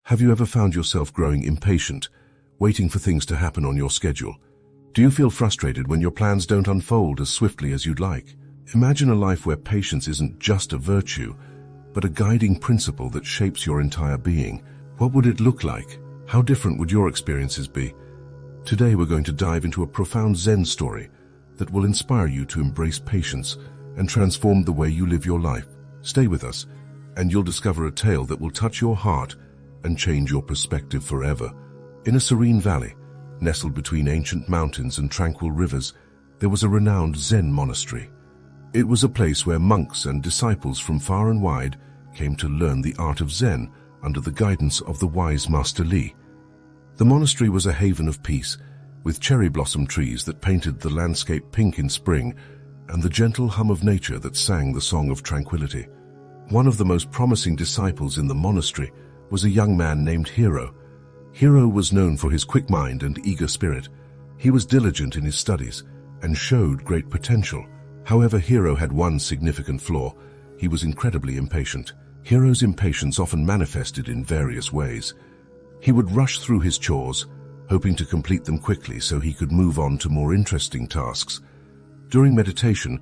Have you ever found yourself growing impatient, waiting for things to happen on your schedule? Do you feel frustrated when your plans don't unfold as swiftly as you'd like? Imagine a life where patience isn't just a virtue, but a guiding principle that shapes your entire being. What would it look like? How different would your experiences be? Today we're going to dive into a profound Zen story that will inspire you to embrace patience and transform the way you live your life. Stay with us, and you'll discover a tale that will touch your heart and change your perspective forever. In a serene valley, nestled between ancient mountains and tranquil rivers, there was a renowned Zen monastery. It was a place where monks and disciples from far and wide came to learn the art of Zen under the guidance of the wise Master Li. The monastery was a haven of peace, with cherry blossom trees that painted the landscape pink in spring and the gentle hum of nature that sang the song of tranquility. One of the most promising disciples in the monastery was a young man named Hiro. Hiro was known for his quick mind and eager spirit. He was diligent in his studies and showed great potential. However, Hiro had one significant flaw. He was incredibly impatient. Hiro's impatience often manifested in various ways. He would rush through his chores, hoping to complete them quickly so he could move on to more interesting tasks. During meditation,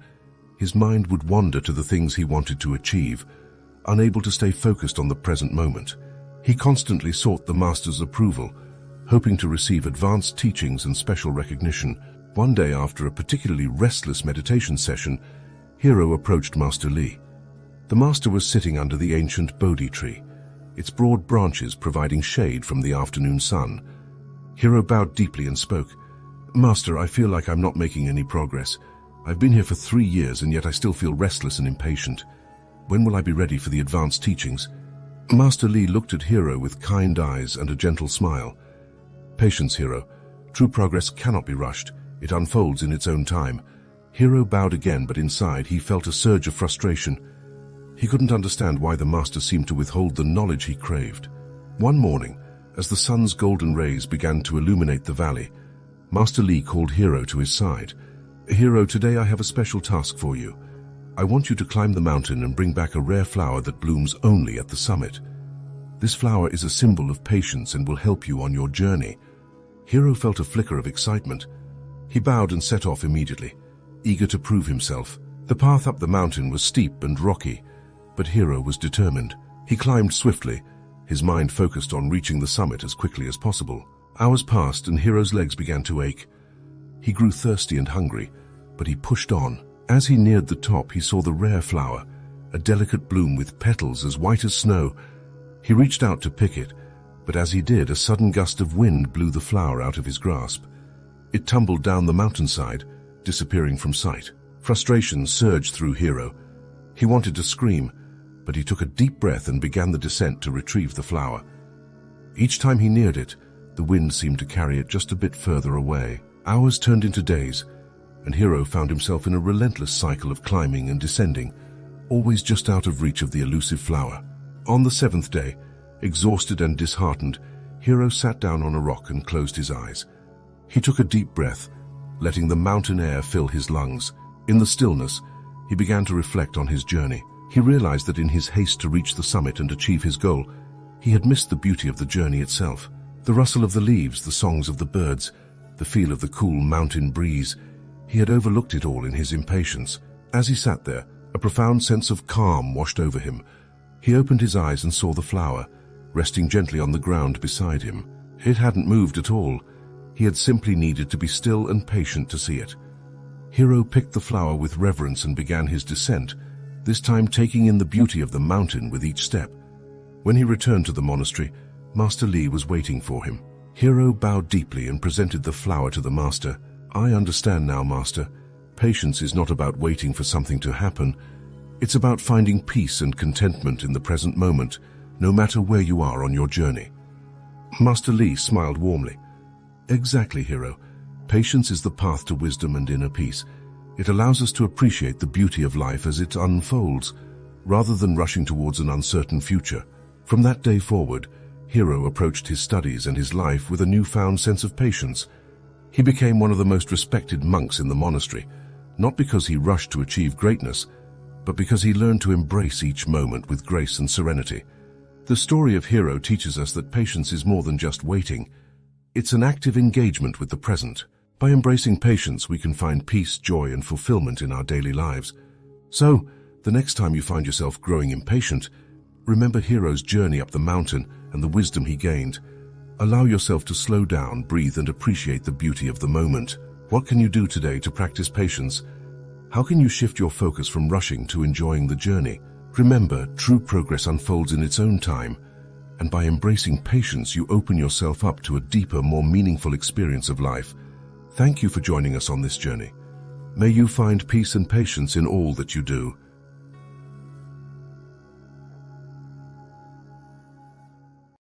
his mind would wander to the things he wanted to achieve, unable to stay focused on the present moment. He constantly sought the master's approval, hoping to receive advanced teachings and special recognition. One day, after a particularly restless meditation session, Hiro approached Master Li. The master was sitting under the ancient Bodhi tree, its broad branches providing shade from the afternoon sun. Hiro bowed deeply and spoke. "Master, I feel like I'm not making any progress. I've been here for 3 years and yet I still feel restless and impatient. When will I be ready for the advanced teachings?" Master Li looked at Hiro with kind eyes and a gentle smile. "Patience, Hiro. True progress cannot be rushed. It unfolds in its own time." Hiro bowed again, but inside he felt a surge of frustration. He couldn't understand why the master seemed to withhold the knowledge he craved. One morning, as the sun's golden rays began to illuminate the valley, Master Li called Hiro to his side. "Hiro, today I have a special task for you. I want you to climb the mountain and bring back a rare flower that blooms only at the summit. This flower is a symbol of patience and will help you on your journey." Hiro felt a flicker of excitement. He bowed and set off immediately, eager to prove himself. The path up the mountain was steep and rocky, but Hiro was determined. He climbed swiftly, his mind focused on reaching the summit as quickly as possible. Hours passed and Hiro's legs began to ache. He grew thirsty and hungry, but he pushed on. As he neared the top, he saw the rare flower, a delicate bloom with petals as white as snow. He reached out to pick it, but as he did, a sudden gust of wind blew the flower out of his grasp. It tumbled down the mountainside, disappearing from sight. Frustration surged through Hiro. He wanted to scream, but he took a deep breath and began the descent to retrieve the flower. Each time he neared it, the wind seemed to carry it just a bit further away. Hours turned into days, and Hiro found himself in a relentless cycle of climbing and descending, always just out of reach of the elusive flower. On the 7th day, exhausted and disheartened, Hiro sat down on a rock and closed his eyes. He took a deep breath, letting the mountain air fill his lungs. In the stillness, he began to reflect on his journey. He realized that in his haste to reach the summit and achieve his goal, he had missed the beauty of the journey itself. The rustle of the leaves, the songs of the birds, the feel of the cool mountain breeze. He had overlooked it all in his impatience. As he sat there, a profound sense of calm washed over him. He opened his eyes and saw the flower, resting gently on the ground beside him. It hadn't moved at all. He had simply needed to be still and patient to see it. Hiro picked the flower with reverence and began his descent, this time taking in the beauty of the mountain with each step. When he returned to the monastery, Master Li was waiting for him. Hiro bowed deeply and presented the flower to the master. "I understand now, Master. Patience is not about waiting for something to happen. It's about finding peace and contentment in the present moment, no matter where you are on your journey." Master Li smiled warmly. "Exactly, Hiro. Patience is the path to wisdom and inner peace. It allows us to appreciate the beauty of life as it unfolds, rather than rushing towards an uncertain future." From that day forward, Hiro approached his studies and his life with a newfound sense of patience. He became one of the most respected monks in the monastery, not because he rushed to achieve greatness, but because he learned to embrace each moment with grace and serenity. The story of Hero teaches us that patience is more than just waiting. It's an active engagement with the present. By embracing patience, we can find peace, joy, and fulfillment in our daily lives. So, the next time you find yourself growing impatient, remember Hero's journey up the mountain and the wisdom he gained. Allow yourself to slow down, breathe, and appreciate the beauty of the moment. What can you do today to practice patience? How can you shift your focus from rushing to enjoying the journey? Remember, true progress unfolds in its own time, and by embracing patience, you open yourself up to a deeper, more meaningful experience of life. Thank you for joining us on this journey. May you find peace and patience in all that you do.